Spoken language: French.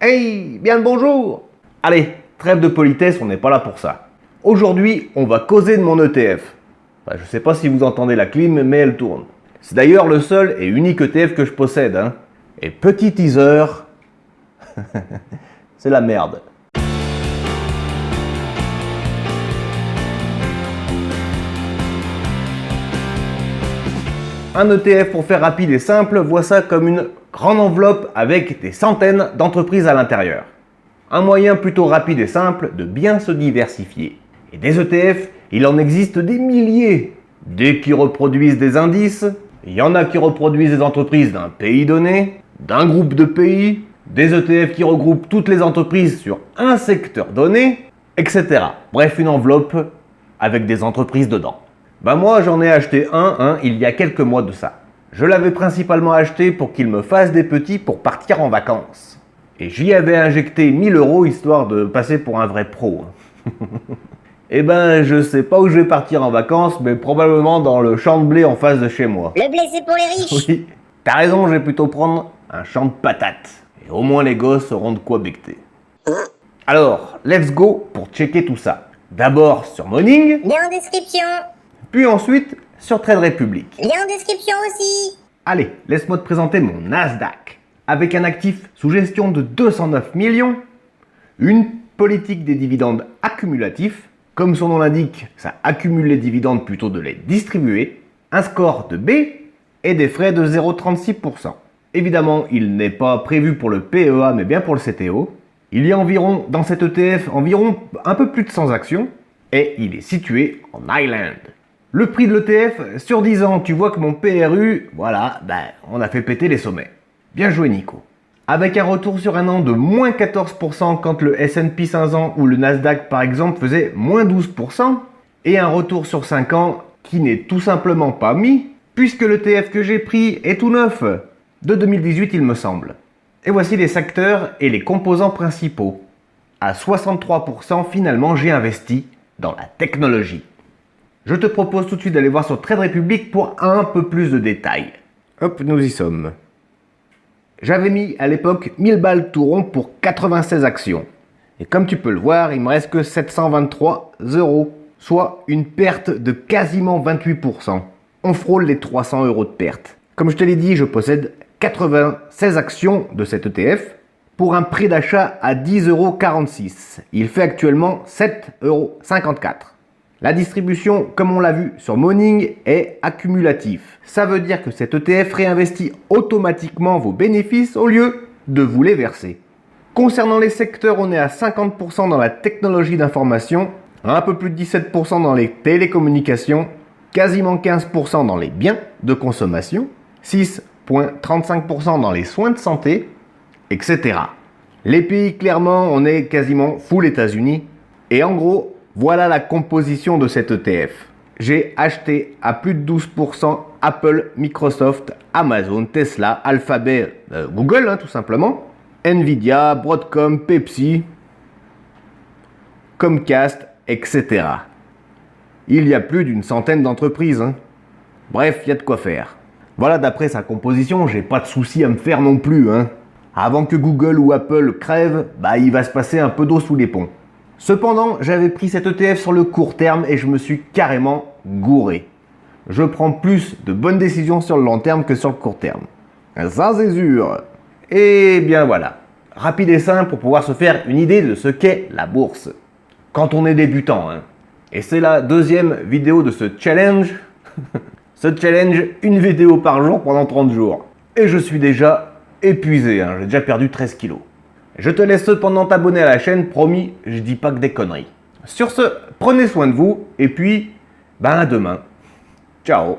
Hey, bien le bonjour! Allez, trêve de politesse, on n'est pas là pour ça. Aujourd'hui, on va causer de mon ETF. Enfin, je sais pas si vous entendez la clim, mais elle tourne. C'est d'ailleurs le seul et unique ETF que je possède. Et petit teaser, c'est la merde. Un ETF, pour faire rapide et simple, voit ça comme une grande enveloppe avec des centaines d'entreprises à l'intérieur. Un moyen plutôt rapide et simple de bien se diversifier. Et des ETF, il en existe des milliers. Des qui reproduisent des indices, il y en a qui reproduisent des entreprises d'un pays donné, d'un groupe de pays, des ETF qui regroupent toutes les entreprises sur un secteur donné, etc. Bref, une enveloppe avec des entreprises dedans. Moi j'en ai acheté un il y a quelques mois de ça. Je l'avais principalement acheté pour qu'il me fasse des petits pour partir en vacances. Et j'y avais injecté 1000 € histoire de passer pour un vrai pro. Je sais pas où je vais partir en vacances, mais probablement dans le champ de blé en face de chez moi. Le blé c'est pour les riches. Oui, t'as raison, je vais plutôt prendre un champ de patates. Et au moins les gosses auront de quoi becter. Alors, let's go pour checker tout ça. D'abord sur Morning, Lien en description. puis ensuite sur Trade Republic. Lien en description aussi. Allez, laisse-moi te présenter mon Nasdaq. Avec un actif sous gestion de 209 millions, une politique des dividendes accumulatifs, comme son nom l'indique, ça accumule les dividendes plutôt de les distribuer, un score de B et des frais de 0,36%. Évidemment, il n'est pas prévu pour le PEA mais bien pour le CTO. Il y a environ, dans cet ETF, un peu plus de 100 actions et il est situé en Island. Le prix de l'ETF, sur 10 ans, tu vois que mon PRU, voilà, on a fait péter les sommets. Bien joué Nico. Avec un retour sur un an de moins 14% quand le S&P 500 ou le Nasdaq par exemple faisait moins 12%, et un retour sur 5 ans qui n'est tout simplement pas mis, puisque l'ETF que j'ai pris est tout neuf, de 2018 il me semble. Et voici les secteurs et les composants principaux. À 63% finalement j'ai investi dans la technologie. Je te propose tout de suite d'aller voir sur Trade Republic pour un peu plus de détails. Hop, nous y sommes. J'avais mis à l'époque 1000 balles tout rond pour 96 actions. Et comme tu peux le voir, il me reste que 723 €, soit une perte de quasiment 28%. On frôle les 300 € de perte. Comme je te l'ai dit, je possède 96 actions de cet ETF pour un prix d'achat à 10,46 €. Il fait actuellement 7,54 €. La distribution, comme on l'a vu sur Morning, est accumulatif. Ça veut dire que cet ETF réinvestit automatiquement vos bénéfices au lieu de vous les verser. Concernant les secteurs, on est à 50% dans la technologie d'information, un peu plus de 17% dans les télécommunications, quasiment 15% dans les biens de consommation, 6,35% dans les soins de santé, etc. Les pays, clairement, on est quasiment full États-Unis. Et en gros, voilà la composition de cet ETF. J'ai acheté à plus de 12% Apple, Microsoft, Amazon, Tesla, Alphabet, Google tout simplement, Nvidia, Broadcom, Pepsi, Comcast, etc. Il y a plus d'une centaine d'entreprises. Bref, il y a de quoi faire. Voilà, d'après sa composition, j'ai pas de souci à me faire non plus. Avant que Google ou Apple crèvent, il va se passer un peu d'eau sous les ponts. Cependant, j'avais pris cet ETF sur le court terme et je me suis carrément gouré. Je prends plus de bonnes décisions sur le long terme que sur le court terme. Ça c'est sûr. Et bien voilà, rapide et simple pour pouvoir se faire une idée de ce qu'est la bourse. Quand on est débutant. Et c'est la deuxième vidéo de ce challenge. Ce challenge, une vidéo par jour pendant 30 jours. Et je suis déjà épuisé, j'ai déjà perdu 13 kilos. Je te laisse cependant t'abonner à la chaîne, promis, je dis pas que des conneries. Sur ce, prenez soin de vous, et puis, à demain. Ciao.